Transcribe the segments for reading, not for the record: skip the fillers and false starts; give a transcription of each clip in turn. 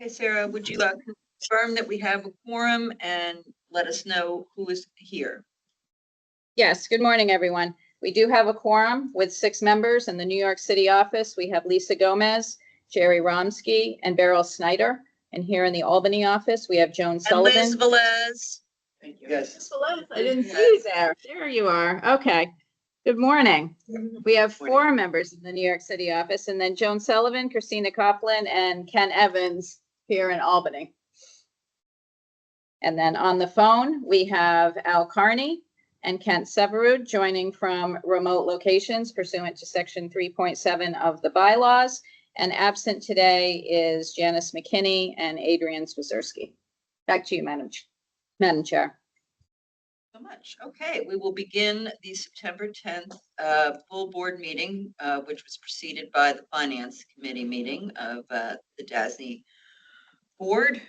Okay, Sarah, would you confirm that we have a quorum and let us know who is here? Yes, good morning, everyone. We do have a quorum with 6 members. In the New York City office, we have Lisa Gomez, Jerry Romsky, and Beryl Snyder. And here in the Albany office, we have Joan And Sullivan. Liz Velez. Thank you. Yes. Liz Velez, I didn't see you there. There you are. Okay. Good morning. We have 4 members in the New York City office, and then Joan Sullivan, Christina Coughlin, and Ken Evans here in Albany. And then on the phone, we have Al Carney and Kent Severud joining from remote locations pursuant to section 3.7 of the bylaws. And absent today is Janice McKinney and Adrian Swazerski. Back to you, Madam Chair. So much. Okay, we will begin the September 10th full board meeting, which was preceded by the Finance Committee meeting of the DASNY board.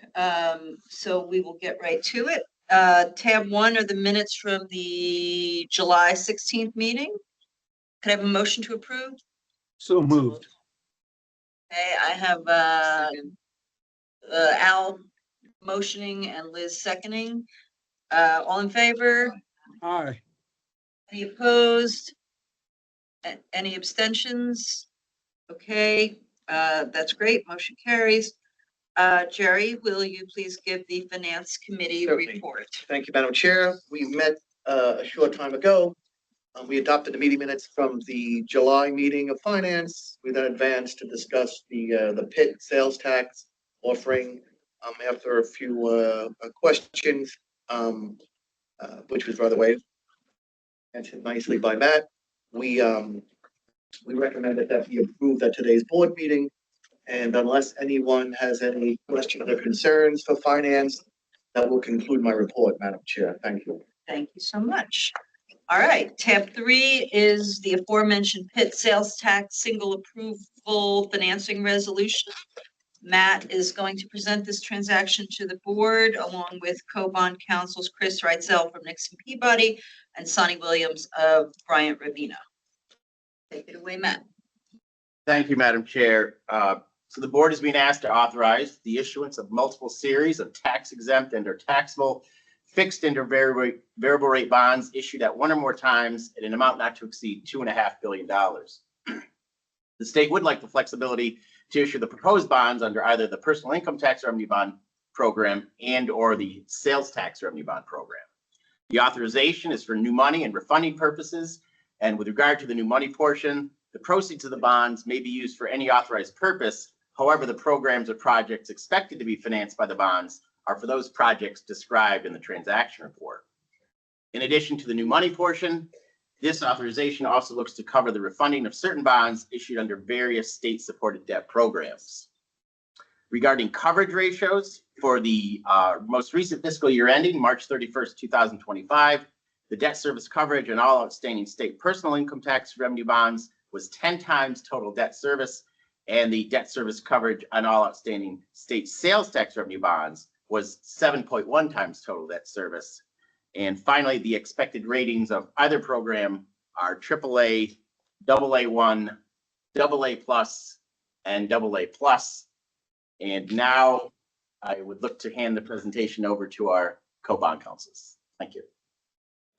So we will get right to it. Tab 1 are the minutes from the July 16th meeting. Could I have a motion to approve? So moved. Okay, I have Al motioning and Liz seconding. All in favor? Aye. Any opposed? Any abstentions? Okay, that's great. Motion carries. Jerry, will you please give the Finance Committee Certainly. report? Thank you, Madam Chair. We met a short time ago. We adopted the meeting minutes from the July meeting of Finance. We then advanced to discuss the PIT sales tax offering. After a few questions, which was, by the way, answered nicely by Matt, we recommended that we approved at today's board meeting. And unless anyone has any questions or concerns for Finance, that will conclude my report, Madam Chair. Thank you. Thank you so much. All right, tab 3 is the aforementioned PIT sales tax single approval financing resolution. Matt is going to present this transaction to the board along with co-bond counsels Chris Reitzel from Nixon Peabody and Sonny Williams of Bryant Ravina. Take it away, Matt. Thank you, Madam Chair. So the board is being asked to authorize the issuance of multiple series of tax-exempt and/or taxable fixed and/or variable rate bonds issued at one or more times at an amount not to exceed $2.5 billion. The state would like the flexibility to issue the proposed bonds under either the personal income tax revenue bond program and/or the sales tax revenue bond program. The authorization is for new money and refunding purposes. And with regard to the new money portion, the proceeds of the bonds may be used for any authorized purpose. However, the programs or projects expected to be financed by the bonds are for those projects described in the transaction report. In addition to the new money portion, this authorization also looks to cover the refunding of certain bonds issued under various state-supported debt programs. Regarding coverage ratios for the most recent fiscal year ending March 31st, 2025, the debt service coverage on all outstanding state personal income tax revenue bonds was 10 times total debt service, and the debt service coverage on all outstanding state sales tax revenue bonds was 7.1 times total debt service. And finally, the expected ratings of either program are AAA, AA1, AA+, and AA+. And now I would look to hand the presentation over to our co-bond counsels. Thank you.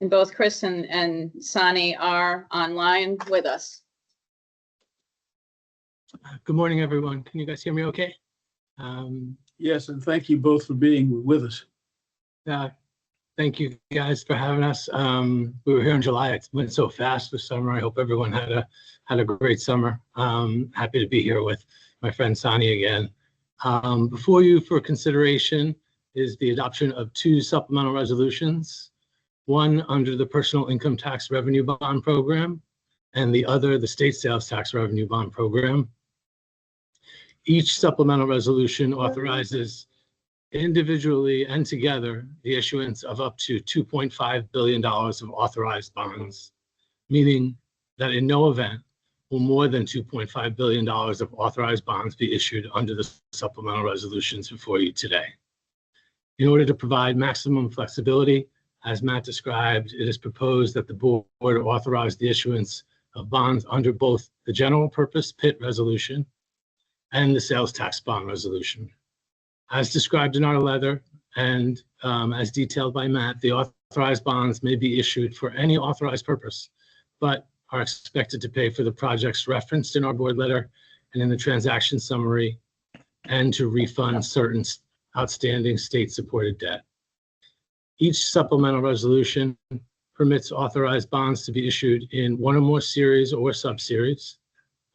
And both Chris and Sonny are online with us. Good morning, everyone. Can you guys hear me okay? Yes, and thank you both for being with us. Thank you guys for having us. We were here in July. It went so fast this summer. I hope everyone had a great summer. Happy to be here with my friend Sonny again. Before you for consideration is the adoption of 2 supplemental resolutions, one under the personal income tax revenue bond program and the other the state sales tax revenue bond program. Each supplemental resolution authorizes individually and together the issuance of up to $2.5 billion of authorized bonds, meaning that in no event will more than $2.5 billion of authorized bonds be issued under the supplemental resolutions before you today. In order to provide maximum flexibility, as Matt described, it is proposed that the board authorize the issuance of bonds under both the general purpose PIT resolution and the sales tax bond resolution. As described in our letter and as detailed by Matt, the authorized bonds may be issued for any authorized purpose, but are expected to pay for the projects referenced in our board letter and in the transaction summary, and to refund certain outstanding state-supported debt. Each supplemental resolution permits authorized bonds to be issued in one or more series or subseries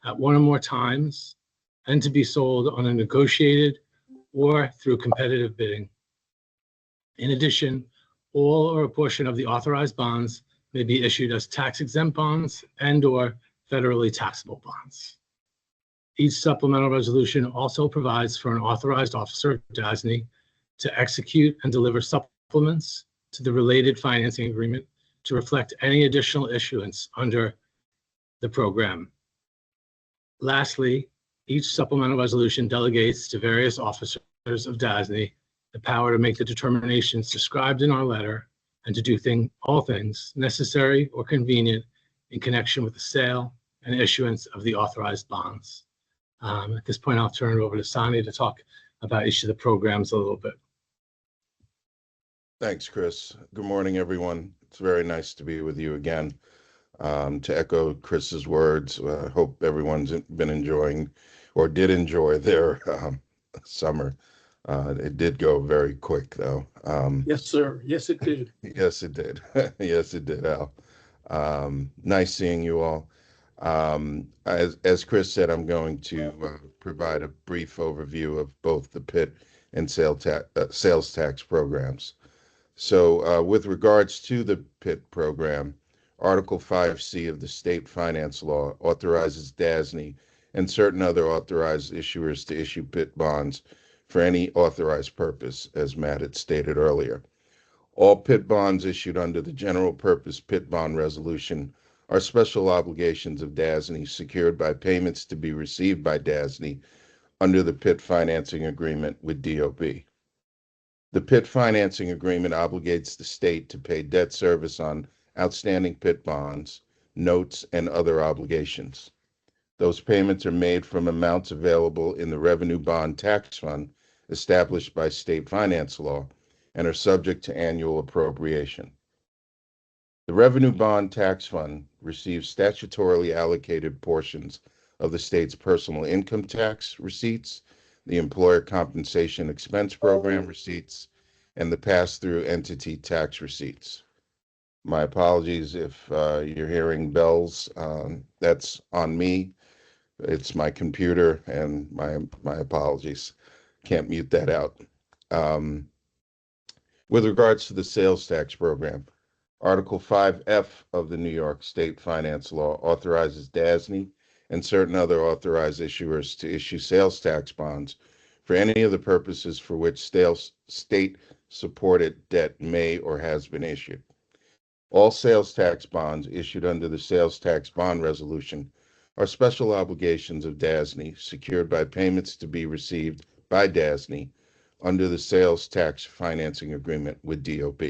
at one or more times, and to be sold on a negotiated or through competitive bidding. In addition, all or a portion of the authorized bonds may be issued as tax-exempt bonds and/or federally taxable bonds. Each supplemental resolution also provides for an authorized officer of DASNY to execute and deliver supplements to the related financing agreement to reflect any additional issuance under the program. Lastly, each supplemental resolution delegates to various officers of DASNY the power to make the determinations described in our letter and to do all things necessary or convenient in connection with the sale and issuance of the authorized bonds. At this point, I'll turn it over to Sonny to talk about each of the programs a little bit. Thanks, Chris. Good morning, everyone. It's very nice to be with you again. To echo Chris's words, I hope everyone's been enjoying or did enjoy their summer. It did go very quick, though. Yes, sir. Yes, it did. Yes, it did. Yes, it did, Al. Nice seeing you all. As Chris said, I'm going to provide a brief overview of both the PIT and sales tax programs. So with regards to the PIT program, Article 5C of the state finance law authorizes DASNY and certain other authorized issuers to issue PIT bonds for any authorized purpose, as Matt had stated earlier. All PIT bonds issued under the general purpose PIT bond resolution are special obligations of DASNY secured by payments to be received by DASNY under the PIT financing agreement with DOB. The PIT financing agreement obligates the state to pay debt service on outstanding PIT bonds, notes, and other obligations. Those payments are made from amounts available in the Revenue Bond Tax Fund established by state finance law and are subject to annual appropriation. The Revenue Bond Tax Fund receives statutorily allocated portions of the state's personal income tax receipts, the Employer Compensation Expense Program receipts, and the pass-through entity tax receipts. My apologies if you're hearing bells. That's on me. It's my computer, and my apologies. Can't mute that out. With regards to the sales tax program, Article 5F of the New York State Finance Law authorizes DASNY and certain other authorized issuers to issue sales tax bonds for any of the purposes for which state-supported debt may or has been issued. All sales tax bonds issued under the sales tax bond resolution are special obligations of DASNY secured by payments to be received by DASNY under the sales tax financing agreement with DOB.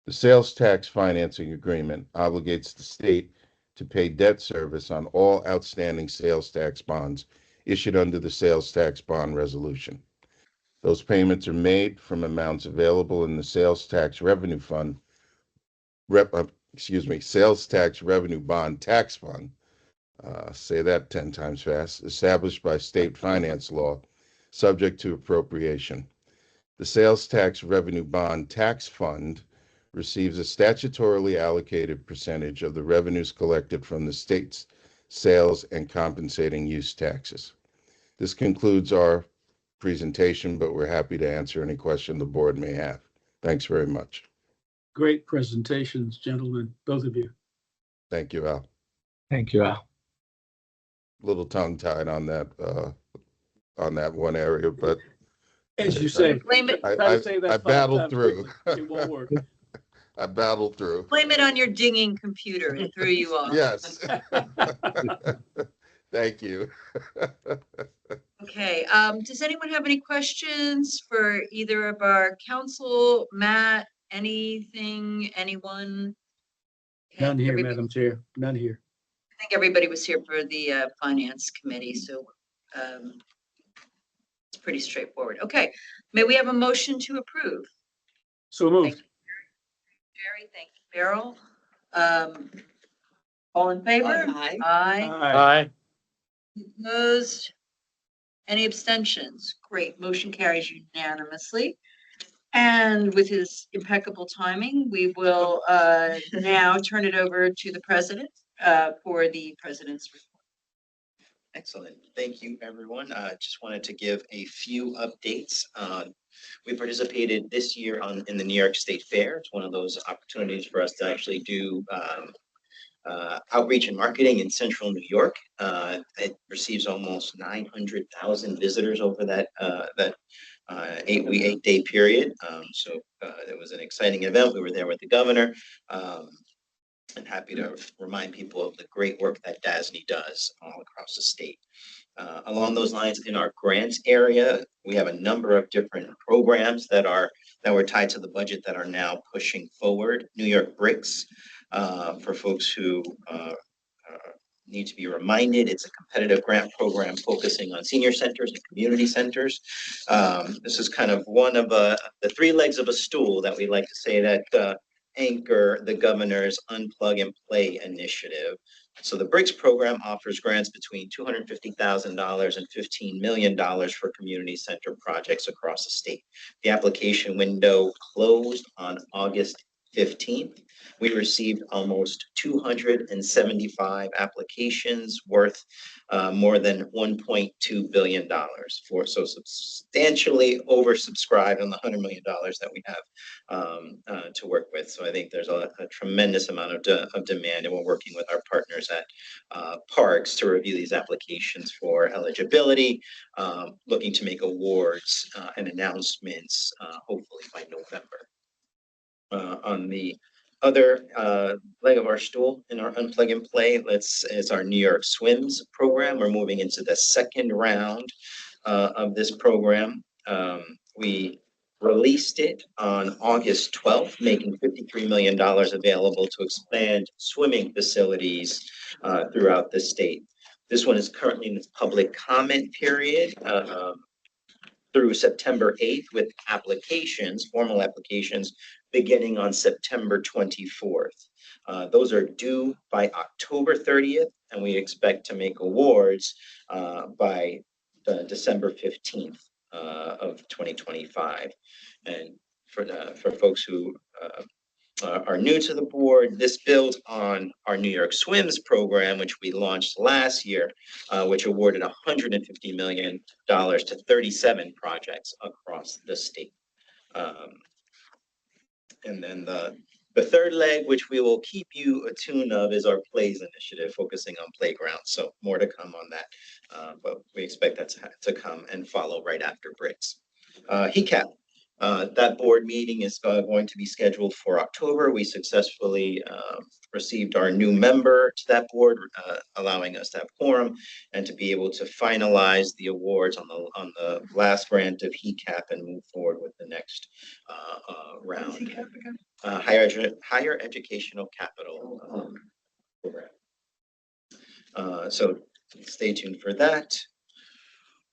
The sales tax financing agreement obligates the state to pay debt service on all outstanding sales tax bonds issued under the sales tax bond resolution. Those payments are made from amounts available in the sales tax revenue fund, sales tax revenue bond tax fund, say that 10 times fast, established by state finance law, subject to appropriation. The sales tax revenue bond tax fund receives a statutorily allocated percentage of the revenues collected from the state's sales and compensating use taxes. This concludes our presentation, but we're happy to answer any question the board may have. Thanks very much. Great presentations, gentlemen, both of you. Thank you, Al. Thank you, Al. Little tongue-tied on that one area, but As you say. Blame it, try to say that I 5 battled times through. quickly. It won't work. I battled through. blame it on your dinging computer. It threw you off. Yes. Thank you. Okay, does anyone have any questions for either of our council, Matt, anything, anyone? Okay, None here, everybody- Madam Chair. None here. I think everybody was here for the finance committee, so it's It's pretty straightforward. Okay, may we have a motion to approve? So moved. Jerry, thank you, Beryl. All in favor? Aye. Aye. Aye. Opposed? Any abstentions? Great, motion carries unanimously. And with his impeccable timing, we will now turn it over to the president for the president's report. Excellent. Thank you, everyone. Just wanted to give a few updates. We participated this year in the New York State Fair. It's one of those opportunities for us to actually do outreach and marketing in central New York. It receives almost 900,000 visitors over that 8-day period. So it was an exciting event. We were there with the governor. And happy to remind people of the great work that DASNY does all across the state. Along those lines, in our grants area, we have a number of different programs that were tied to the budget that are now pushing forward. New York Bricks, for folks who need to be reminded, it's a competitive grant program focusing on senior centers and community centers. This is kind of one of the three legs of a stool that we like to say that anchor the governor's Unplug and Play initiative. So the BRICS program offers grants between $250,000 and $15 million for community center projects across the state. The application window closed on August 15th. We received almost 275 applications worth more than $1.2 billion so substantially oversubscribed on the $100 million that we have to work with. So I think there's a tremendous amount of demand, and we're working with our partners at Parks to review these applications for eligibility, looking to make awards and announcements hopefully by November. On the other leg of our stool in our Unplug and Play, is our New York Swims program. We're moving into the second round of this program. We released it on August 12th, making $53 million available to expand swimming facilities throughout the state. This one is currently in its public comment period through September 8th, with formal applications, beginning on September 24th. Those are due by October 30th, and we expect to make awards by December 15th of 2025. And for folks who are new to the board, this builds on our New York Swims program, which we launched last year, which awarded $150 million to 37 projects across the state. And then the third leg, which we will keep you attuned of, is our Plays initiative, focusing on playgrounds. So more to come on that, but we expect that to come and follow right after BRICS. HECAP. That board meeting is going to be scheduled for October. We successfully received our new member to that board, allowing us to have quorum and to be able to finalize the awards on the last grant of HECAP and move forward with the next round. Higher Educational Capital program. So stay tuned for that.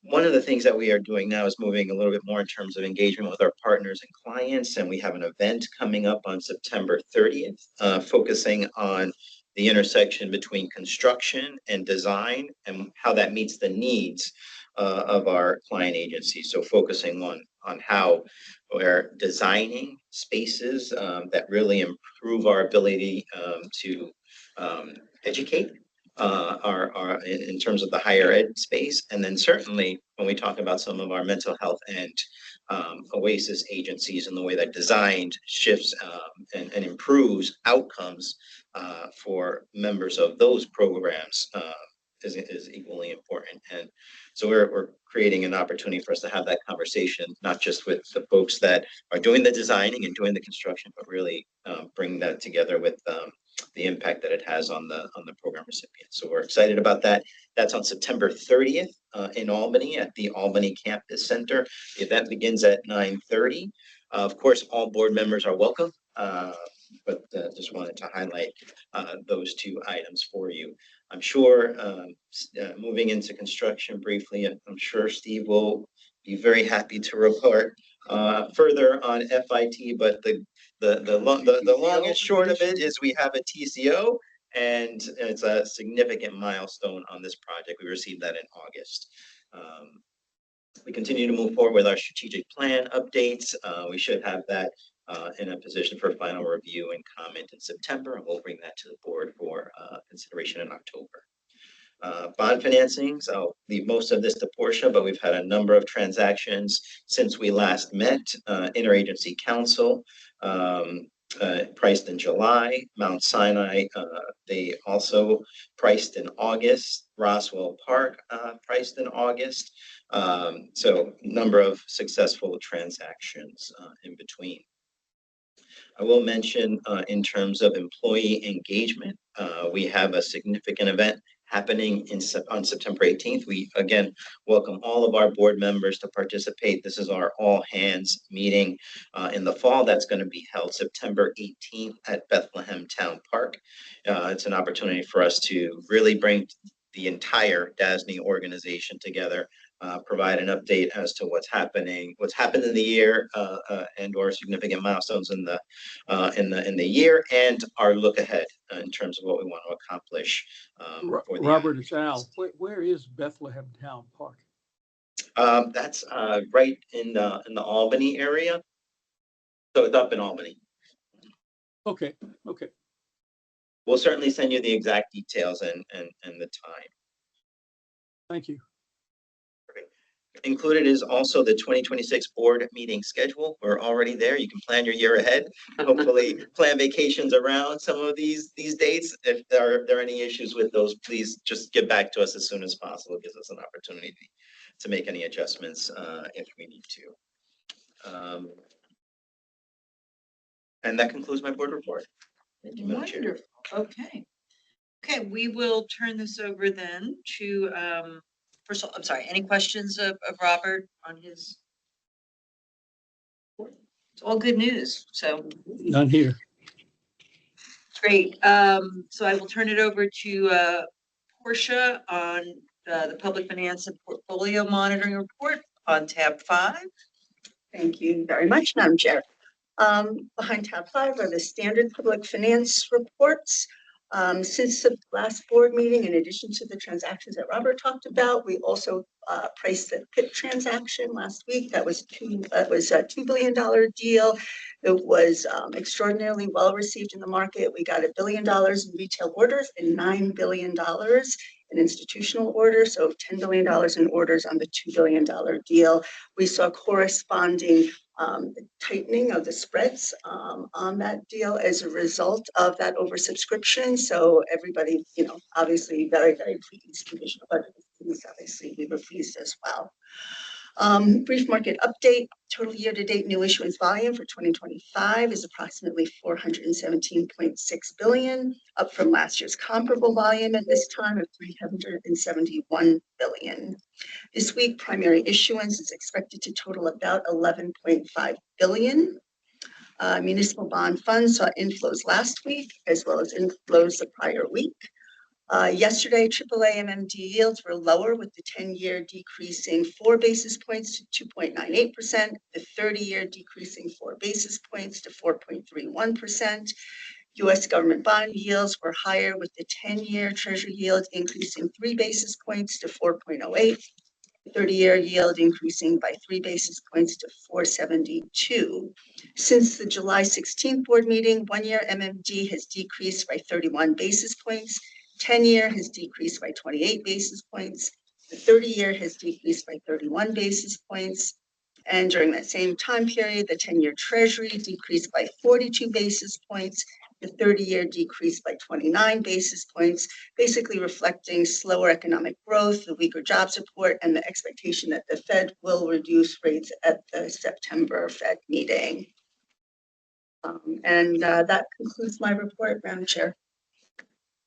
One of the things that we are doing now is moving a little bit more in terms of engagement with our partners and clients, and we have an event coming up on September 30th, focusing on the intersection between construction and design and how that meets the needs of our client agencies. So focusing on how we're designing spaces that really improve our ability to educate in terms of the higher ed space. And then certainly when we talk about some of our mental health and OASIS agencies and the way that designed shifts and improves outcomes for members of those programs is equally important. And so we're creating an opportunity for us to have that conversation, not just with the folks that are doing the designing and doing the construction, but really bring that together with the impact that it has on the program recipients. So we're excited about that. That's on September 30th in Albany at the Albany Campus Center. The event begins at 9:30. Of course, all board members are welcome, but just wanted to highlight those two items for you. I'm sure moving into construction briefly, I'm sure Steve will be very happy to report further on FIT, but the long and short of it is we have a TCO, and it's a significant milestone on this project. We received that in August. We continue to move forward with our strategic plan updates. We should have that in a position for final review and comment in September, and we'll bring that to the board for consideration in October. Bond financings, I'll leave most of this to Portia, but we've had a number of transactions since we last met. Interagency Council priced in July. Mount Sinai, they also priced in August. Roswell Park priced in August. So number of successful transactions in between. I will mention in terms of employee engagement, we have a significant event happening on September 18th. We again welcome all of our board members to participate. This is our all hands meeting in the fall. That's going to be held September 18th at Bethlehem Town Park. It's an opportunity for us to really bring the entire DASNY organization together, provide an update as to what's happened in the year, and or significant milestones in the year, and our look ahead in terms of what we want to accomplish. For the Robert, it's Al. Where is Bethlehem Town Park? That's right in the Albany area. So it's up in Albany. Okay. We'll certainly send you the exact details and the time. Thank you. Included is also the 2026 board meeting schedule. We're already there. You can plan your year ahead. Hopefully plan vacations around some of these dates. If there are any issues with those, please just get back to us as soon as possible. It gives us an opportunity to make any adjustments if we need to. And that concludes my board report. Thank you, Madam Chair. Wonderful. Okay, we will turn this over then to first of all, I'm sorry, any questions of Robert on his? It's all good news, so None here. great. So I will turn it over to Portia on the Public Finance and Portfolio Monitoring Report on tab 5. Thank you very much, Madam Chair. Behind tab 5 are the standard public finance reports. Since the last board meeting, in addition to the transactions that Robert talked about, we also priced the PIP transaction last week. That was a $2 billion deal. It was extraordinarily well received in the market. We got $1 billion in retail orders and $9 billion in institutional orders, so $10 billion in orders on the $2 billion deal. We saw corresponding tightening of the spreads on that deal as a result of that oversubscription. So everybody, obviously very, very pleased. Conditional budget is obviously we were pleased as well. Brief market update. Total year-to-date new issuance volume for 2025 is approximately $417.6 billion, up from last year's comparable volume at this time of $371 billion. This week, primary issuance is expected to total about $11.5 billion. Municipal bond funds saw inflows last week as well as inflows the prior week. Yesterday, AAA MMD yields were lower, with the 10-year decreasing 4 basis points to 2.98%, the 30-year decreasing 4 basis points to 4.31%. U.S. government bond yields were higher, with the 10-year Treasury yield increasing 3 basis points to 4.08, the 30-year yield increasing by 3 basis points to 4.72. Since the July 16th board meeting, 1-year MMD has decreased by 31 basis points. 10-year has decreased by 28 basis points. The 30-year has decreased by 31 basis points. And during that same time period, the 10-year Treasury decreased by 42 basis points. The 30-year decreased by 29 basis points, basically reflecting slower economic growth, the weaker jobs report, and the expectation that the Fed will reduce rates at the September Fed meeting. That concludes my report, Madam Chair.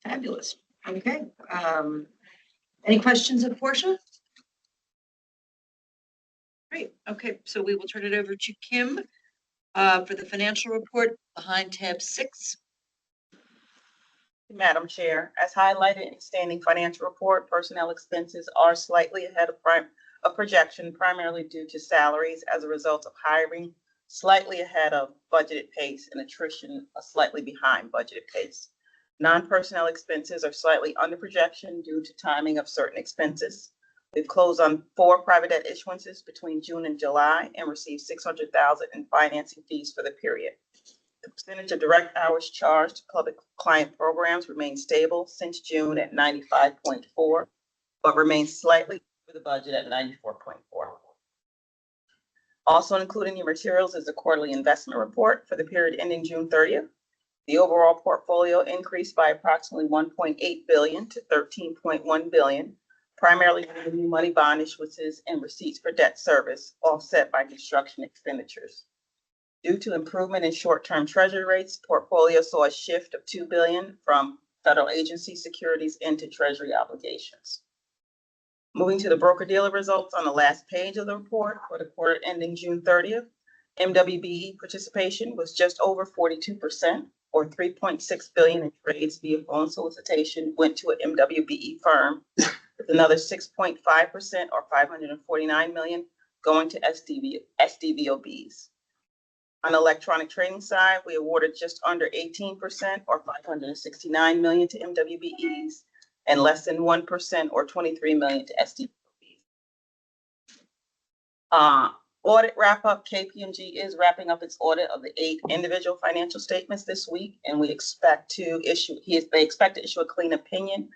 Fabulous. Okay. Any questions of Portia? Great. Okay, so we will turn it over to Kim for the financial report behind tab 6. Madam Chair, as highlighted in the standing financial report, personnel expenses are slightly ahead of of projection primarily due to salaries as a result of hiring slightly ahead of budgeted pace and attrition slightly behind budgeted pace. Non-personnel expenses are slightly under projection due to timing of certain expenses. We've closed on 4 private debt issuances between June and July and received $600,000 in financing fees for the period. The percentage of direct hours charged to public client programs remains stable since June at 95.4, but remains slightly over the budget at 94.4. Also included in your materials is the quarterly investment report for the period ending June 30th. The overall portfolio increased by approximately $1.8 billion to $13.1 billion, primarily due to new money bond issuances and receipts for debt service, offset by construction expenditures. Due to improvement in short-term treasury rates, portfolio saw a shift of $2 billion from federal agency securities into treasury obligations. Moving to the broker-dealer results on the last page of the report for the quarter ending June 30th, MWBE participation was just over 42%, or $3.6 billion in trades via phone solicitation went to an MWBE firm, with another 6.5%, or $549 million, going to SDVOBs. On the electronic trading side, we awarded just under 18%, or $569 million to MWBEs, and less than 1%, or $23 million to SDVOBs. Audit wrap-up, KPMG is wrapping up its audit of the 8 individual financial statements this week, and they expect to issue a clean opinion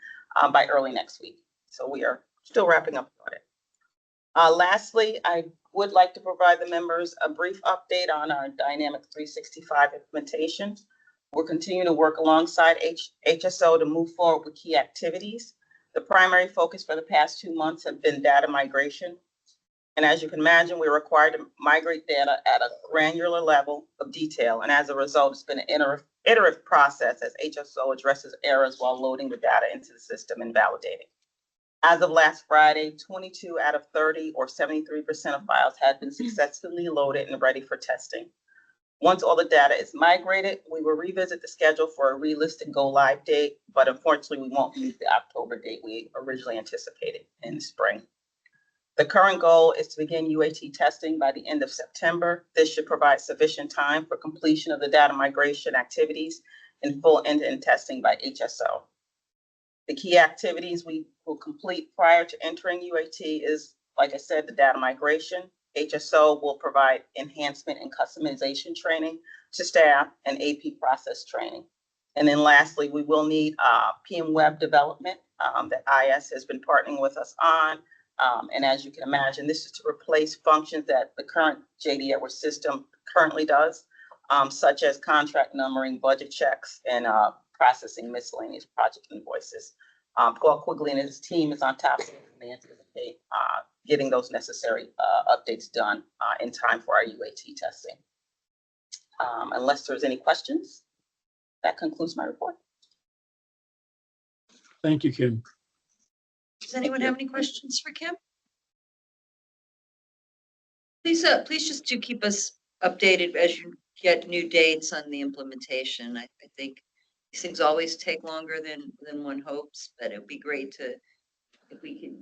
by early next week. So we are still wrapping up the audit. Lastly, I would like to provide the members a brief update on our Dynamics 365 implementation. We're continuing to work alongside HSO to move forward with key activities. The primary focus for the past 2 months have been data migration. And as you can imagine, we're required to migrate data at a granular level of detail. And as a result, it's been an iterative process as HSO addresses errors while loading the data into the system and validating. As of last Friday, 22 out of 30, or 73% of files had been successfully loaded and ready for testing. Once all the data is migrated, we will revisit the schedule for a relisted go live date, but unfortunately, we won't use the October date we originally anticipated in the spring. The current goal is to begin UAT testing by the end of September. This should provide sufficient time for completion of the data migration activities and full end-to-end testing by HSO. The key activities we will complete prior to entering UAT is, like I said, the data migration. HSO will provide enhancement and customization training to staff and AP process training. And then lastly, we will need PM web development that IS has been partnering with us on. And as you can imagine, this is to replace functions that the current JD Edwards system currently does, such as contract numbering, budget checks, and processing miscellaneous project invoices. Paul Quigley and his team is on top of it, and they anticipate getting those necessary updates done in time for our UAT testing. Unless there's any questions, that concludes my report. Thank you, Kim. Does anyone have any questions for Kim? Please just do keep us updated as you get new dates on the implementation. I think these things always take longer than one hopes, but it would be great to, if we can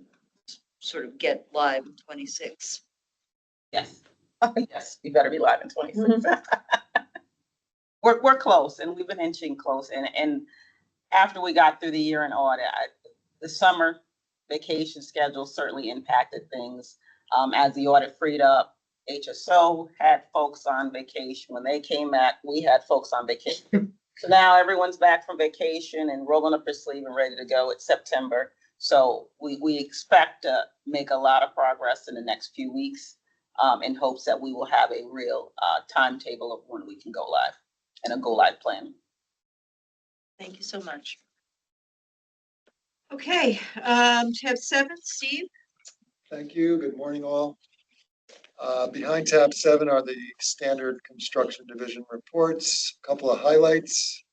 sort of get live in 26. Yes, yes, we better be live in 26. We're close, and we've been inching close. And after we got through the year in audit, the summer vacation schedule certainly impacted things. As the audit freed up, HSO had folks on vacation. When they came back, we had folks on vacation. So now everyone's back from vacation and rolling up their sleeve and ready to go. It's September. So we expect to make a lot of progress in the next few weeks in hopes that we will have a real timetable of when we can go live and a go live plan. Thank you so much. Okay, tab 7, Steve. Thank you. Good morning, all. Behind tab 7 are the standard construction division reports. A couple of highlights.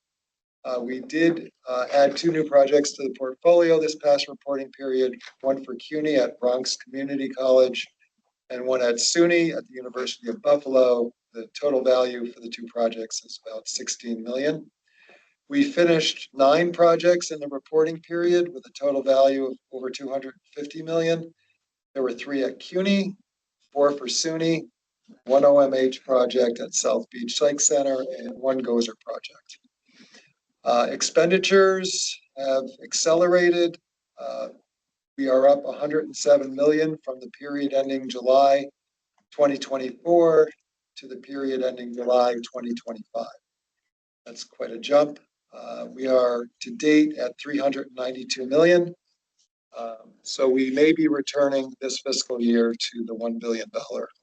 We did add 2 new projects to the portfolio this past reporting period, one for CUNY at Bronx Community College and one at SUNY at the University of Buffalo. The total value for the 2 projects is about $16 million. We finished 9 projects in the reporting period with a total value of over $250 million. There were 3 at CUNY, 4 for SUNY, 1 OMH project at South Beach Psych Center, and 1 Gozer project. Expenditures have accelerated. We are up 107 million from the period ending July 2024 to the period ending July 2025. That's quite a jump. We are to date at 392 million. So we may be returning this fiscal year to the $1 billion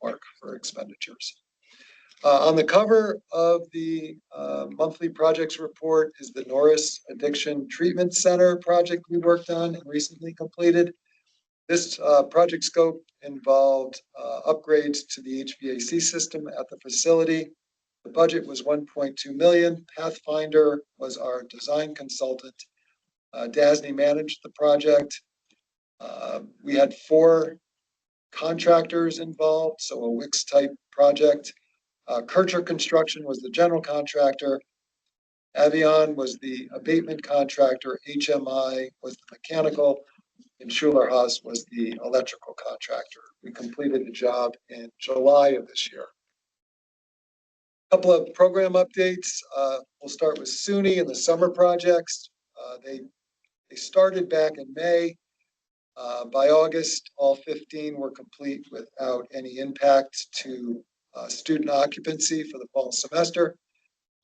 mark for expenditures. On the cover of the monthly projects report is the Norris Addiction Treatment Center project we worked on and recently completed. This project scope involved upgrades to the HVAC system at the facility. The budget was 1.2 million. Pathfinder was our design consultant. DASNY managed the project. We had 4 contractors involved, so a Wix type project. Kircher Construction was the general contractor. Avion was the abatement contractor. HMI was the mechanical, and Schuler Haas was the electrical contractor. We completed the job in July of this year. Couple of program updates. We'll start with SUNY and the summer projects. They started back in May. By August, all 15 were complete without any impact to student occupancy for the fall semester.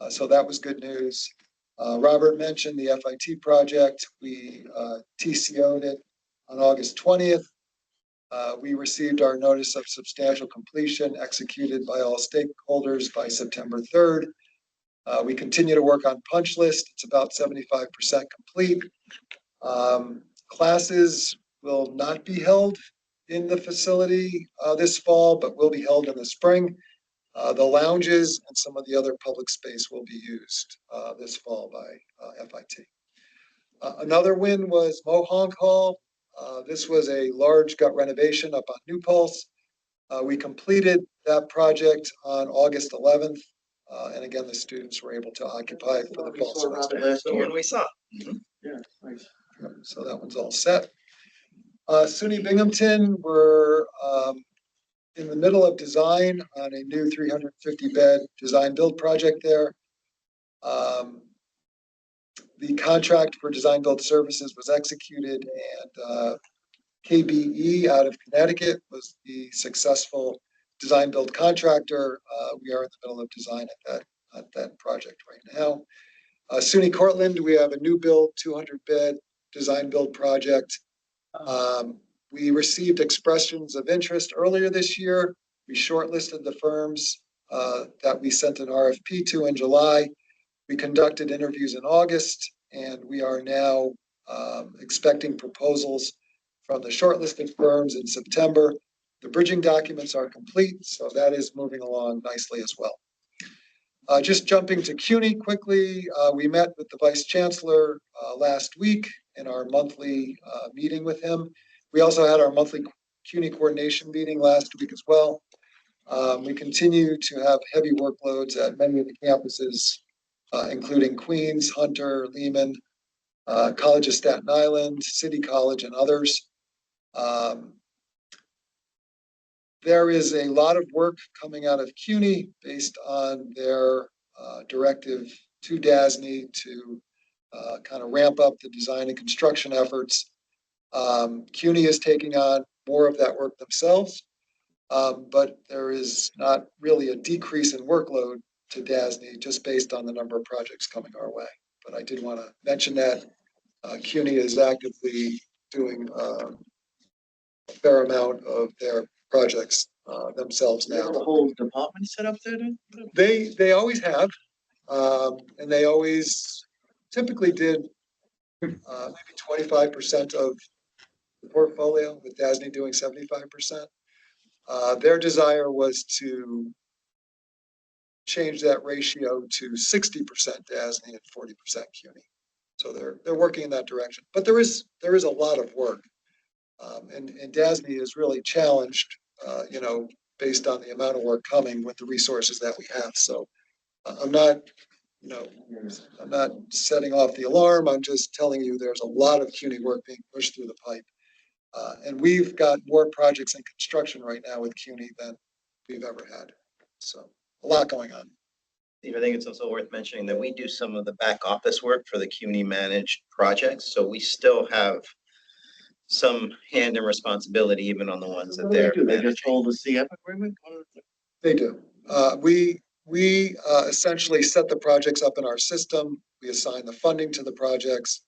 So that was good news. Robert mentioned the FIT project. We TCO'd it on August 20th. We received our notice of substantial completion executed by all stakeholders by September 3rd. We continue to work on punch list. It's about 75% complete. Classes will not be held in the facility this fall, but will be held in the spring. The lounges and some of the other public space will be used this fall by FIT. Another win was Mohonk Hall. This was a large gut renovation up on New Pulse. We completed that project on August 11th. And again, the students were able to occupy for the fall semester. Last year. When we saw. Yeah, nice. So that one's all set. SUNY Binghamton, we're in the middle of design on a new 350-bed design build project there. The contract for design build services was executed, and KBE out of Connecticut was the successful design build contractor. We are in the middle of design at that project right now. SUNY Cortland, we have a new build 200-bed design build project. We received expressions of interest earlier this year. We shortlisted the firms that we sent an RFP to in July. We conducted interviews in August, and we are now expecting proposals from the shortlisted firms in September. The bridging documents are complete, so that is moving along nicely as well. Just jumping to CUNY quickly, we met with the Vice Chancellor last week in our monthly meeting with him. We also had our monthly CUNY coordination meeting last week as well. We continue to have heavy workloads at many of the campuses, including Queens, Hunter, Lehman, College of Staten Island, City College, and others. There is a lot of work coming out of CUNY based on their directive to DASNY to kind of ramp up the design and construction efforts. CUNY is taking on more of that work themselves, but there is not really a decrease in workload to DASNY just based on the number of projects coming our way. But I did want to mention that CUNY is actively doing a fair amount of their projects themselves They have a now. whole department set up there then? They always have, and they always typically did maybe 25% of the portfolio, with DASNY doing 75%. Their desire was to change that ratio to 60% DASNY and 40% CUNY. So they're working in that direction. But there is a lot of work, and DASNY is really challenged, based on the amount of work coming with the resources that we have. So I'm not setting off the alarm. I'm just telling you there's a lot of CUNY work being pushed through the pipe. And we've got more projects in construction right now with CUNY than we've ever had. So a lot going on. Steve, I think it's also worth mentioning that we do some of the back office work for the CUNY managed projects, so we still have some hand and responsibility even on the ones that they're They just managing. hold the CF agreement? They do. We essentially set the projects up in our system. We assign the funding to the projects.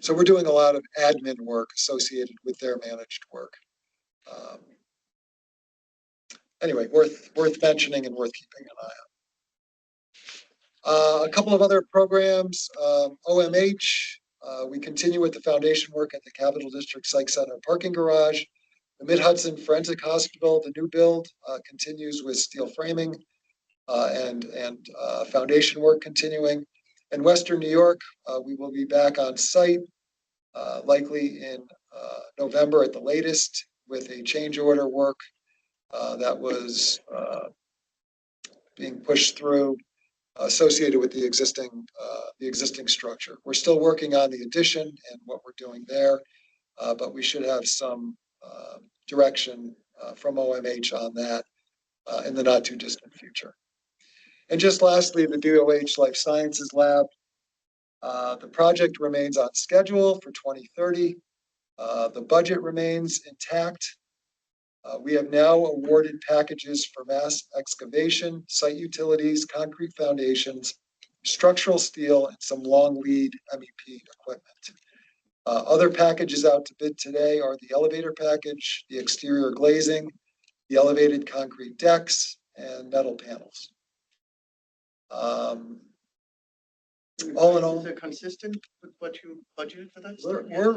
So we're doing a lot of admin work associated with their managed work. Anyway, worth mentioning and worth keeping an eye on. A couple of other programs, OMH, we continue with the foundation work at the Capital District Psych Center parking garage. The Mid-Hudson Forensic Hospital, the new build, continues with steel framing and foundation work continuing. In Western New York, we will be back on site, likely in November at the latest, with a change order work that was being pushed through associated with the existing structure. We're still working on the addition and what we're doing there, but we should have some direction from OMH on that in the not too distant future. And just lastly, the DOH Life Sciences Lab. The project remains on schedule for 2030. The budget remains intact. We have now awarded packages for mass excavation, site utilities, concrete foundations, structural steel, and some long lead MEP equipment. Other packages out to bid today are the elevator package, the exterior glazing, the elevated concrete decks, and metal panels. All in all, Is it consistent with what you budgeted for that? we're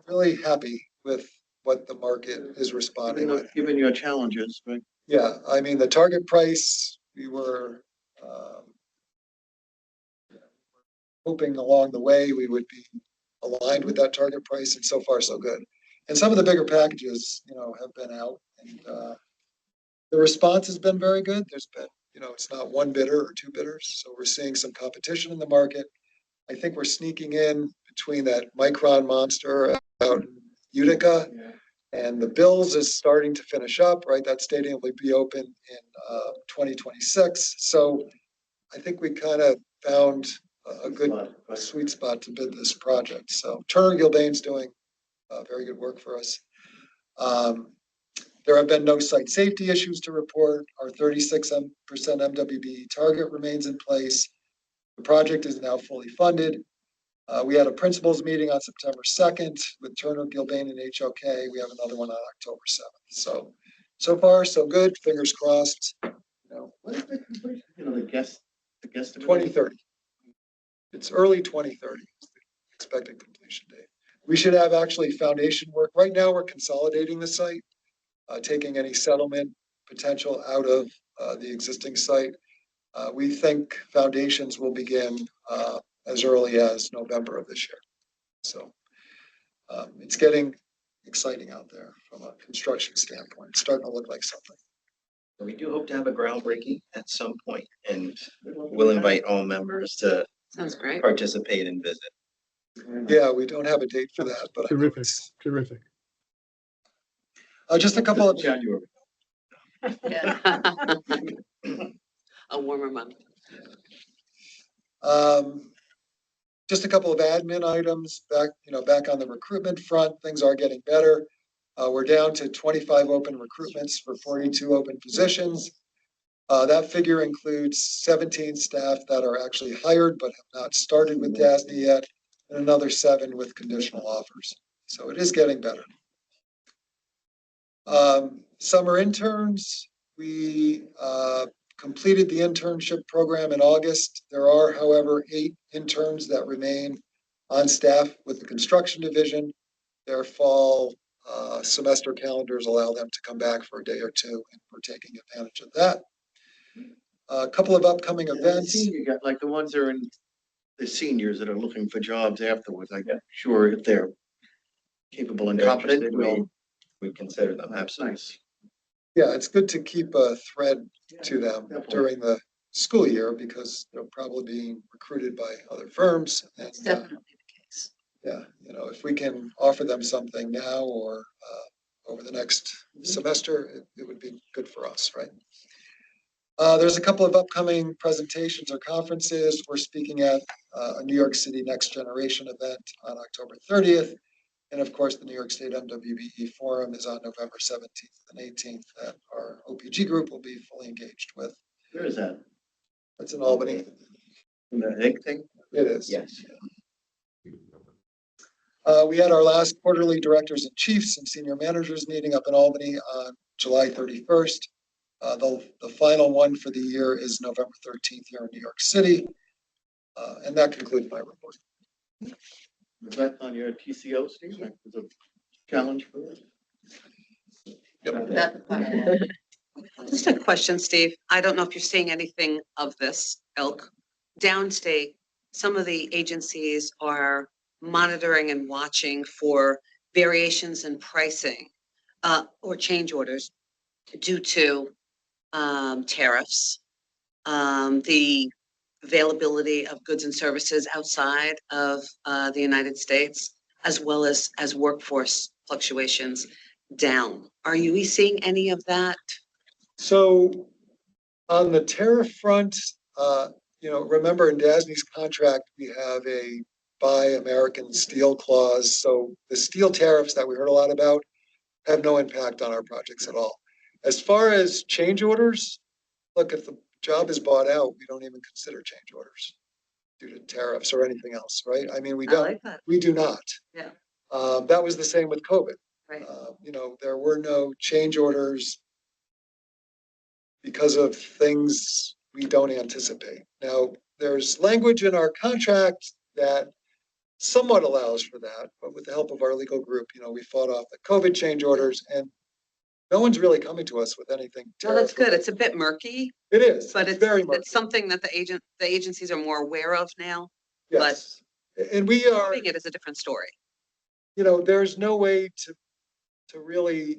really happy with what the market is responding with. Given your challenges, right? Yeah, I mean, the target price, we were hoping along the way we would be aligned with that target price, and so far so good. And some of the bigger packages, have been out, and the response has been very good. There's been, it's not one bidder or two bidders, so we're seeing some competition in the market. I think we're sneaking in between that Micron monster out in Utica, and the Bills is starting to finish up, right? That stadium will be open in 2026. So I think we kind of found a good sweet spot to bid this project. So Turner Gilbane's doing very good work for us. There have been no site safety issues to report. Our 36% MWB target remains in place. The project is now fully funded. We had a principals meeting on September 2nd with Turner Gilbane and HOK. We have another one on October 7th. So far, so good. Fingers crossed. What is the completion? The guess. 2030. It's early 2030 is the expected completion date. We should have actually foundation work. Right now, we're consolidating the site, taking any settlement potential out of the existing site. We think foundations will begin as early as November of this year. So it's getting exciting out there from a construction standpoint. It's starting to look like something. We do hope to have a groundbreaking at some point, and we'll invite all members to Sounds great. participate and visit. Yeah, we don't have a date for that, but I know Terrific, it's terrific. just a couple of January. Yeah. A warmer month. Just a couple of admin items back on the recruitment front. Things are getting better. We're down to 25 open recruitments for 42 open positions. That figure includes 17 staff that are actually hired but have not started with DASNY yet, and another 7 with conditional offers. So it is getting better. Summer interns, we completed the internship program in August. There are, however, 8 interns that remain on staff with the construction division. Their fall semester calendars allow them to come back for a day or two, and we're taking advantage of that. A couple of upcoming events. You got like the ones that are in the seniors that are looking for jobs afterwards. I'm sure if they're capable and They're competent, interested, we consider them, absolutely. Yeah, it's good to keep a thread to them during the school year because they're probably being recruited by other firms. And, It's definitely the case. Yeah, you know, if we can offer them something now or over the next semester, it would be good for us, right? There's a couple of upcoming presentations or conferences. We're speaking at a New York City Next Generation event on October 30th. And of course, the New York State MWBE Forum is on November 17th and 18th that our OPG group will be fully engaged with. Where is that? That's in Albany. The egg thing? It is. Yes. We had our last quarterly directors and chiefs and senior managers meeting up in Albany on July 31st. The final one for the year is November 13th here in New York City. And that concludes my report. Was that on your TCO, Steve? That was a challenge for us. Just a question, Steve. I don't know if you're seeing anything of this ilk. Downstate, some of the agencies are monitoring and watching for variations in pricing or change orders due to tariffs, the availability of goods and services outside of the United States, as well as workforce fluctuations down. Are you seeing any of that? So on the tariff front, you know, remember in DASNY's contract, we have a Buy American Steel clause. So the steel tariffs that we heard a lot about have no impact on our projects at all. As far as change orders, look, if the job is bought out, we don't even consider change orders due to tariffs or anything else, right? I mean, we I don't, like that. we do not. Yeah. That was the same with COVID. Right. You know, there were no change orders because of things we don't anticipate. Now, there's language in our contract that somewhat allows for that, but with the help of our legal group, you know, we fought off the COVID change orders and no one's really coming to us with anything. Well, that's good. It's a bit murky, It is, but it's very much, it's something that the agencies are more aware of now. yes. And we are, Moving it is a different story. you know, there's no way to really,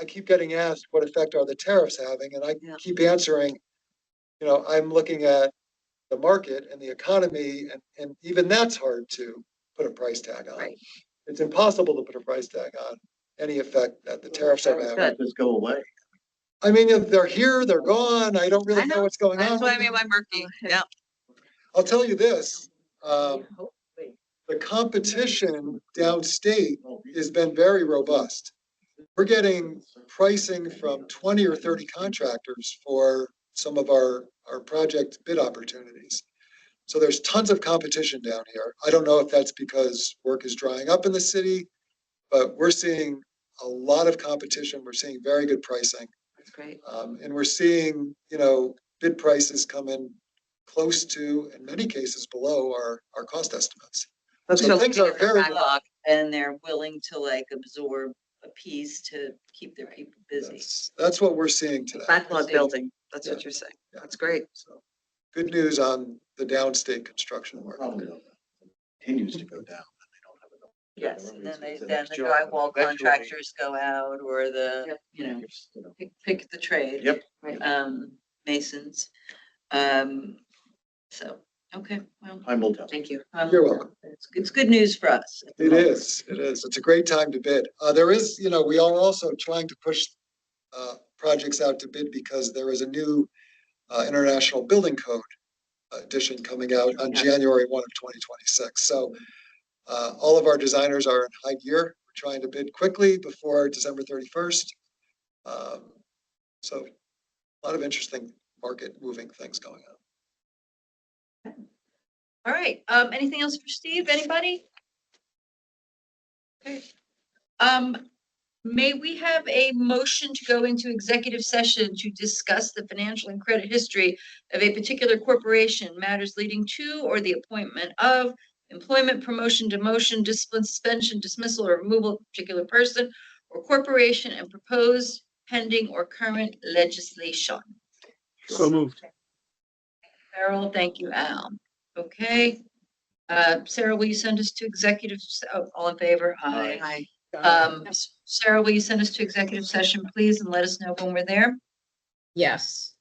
I keep getting asked what effect are the tariffs having? And I Yeah. keep answering, you know, I'm looking at the market and the economy and even that's hard to put a price tag on. Right. It's impossible to put a price tag on any effect that the tariffs are having. Good. Just go away. I mean, if they're here, they're gone. I don't really I know know. what's going on. That's what I with mean them. by murky. Yeah. I'll tell you this, the competition downstate has been very robust. We're getting pricing from 20 or 30 contractors for some of our project bid opportunities. So there's tons of competition down here. I don't know if that's because work is drying up in the city, but we're seeing a lot of competition. We're seeing very good pricing. That's great. And we're seeing, you know, bid prices come in close to, in many cases below our cost estimates. Folks So are things looking are at their very backlog. And they're willing to like absorb a piece to keep their people busy. That's what we're seeing today. Backlog building. That's Yeah. what you're saying. Yeah. That's great. So good news on the downstate construction work. Probably continues to go down. They don't have enough. Yes, and then It's the then next the job. drywall Eventually, contractors go out or the, Yep. you know, you know, pick the trade. Yep. Masons. So, okay, well, Time will tell. Thank you. You're welcome. it's good news for us. at the It moment. is, it is. It's a great time to bid. There is, you know, we are also trying to push projects out to bid because there is a new International Building Code edition coming out on Yes. January 1 of 2026. So all of our designers are in high gear. We're trying to bid quickly before December 31st. So a lot of interesting market moving things going on. All right, anything else for Steve? Anybody? Okay. May we have a motion to go into executive session to discuss the financial and credit history of a particular corporation, matters leading to or the appointment of employment, promotion, demotion, discipline, suspension, dismissal, or removal of a particular person or corporation and proposed pending or current legislation. So moved. Carol, thank you, Al. Okay. Sarah, will you send us to executive, all in favor? Hi. Sarah, will you send us to executive session, please, and let us know when we're there? Yes.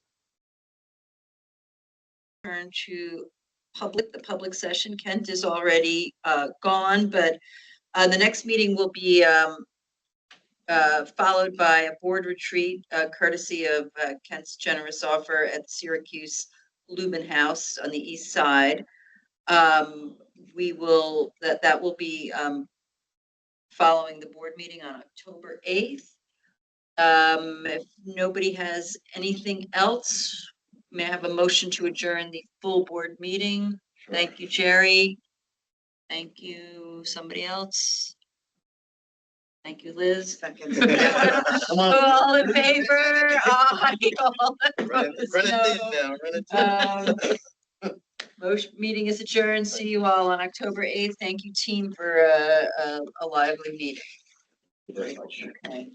Turn to the public session. Kent is already gone, but the next meeting will be followed by a board retreat courtesy of Kent's generous offer at Syracuse Lubin House on the east side. That will be following the board meeting on October 8th. If nobody has anything else, may I have a motion to adjourn the full board meeting? Thank you, Jerry. Thank you, somebody else. Thank you, Liz. Come on. All in favor? Aye. All Run opposed? it No. in now, run it in. Motion, meeting is adjourned. See you all on October 8th. Thank you, team, for a lively meeting. Very much. Okay.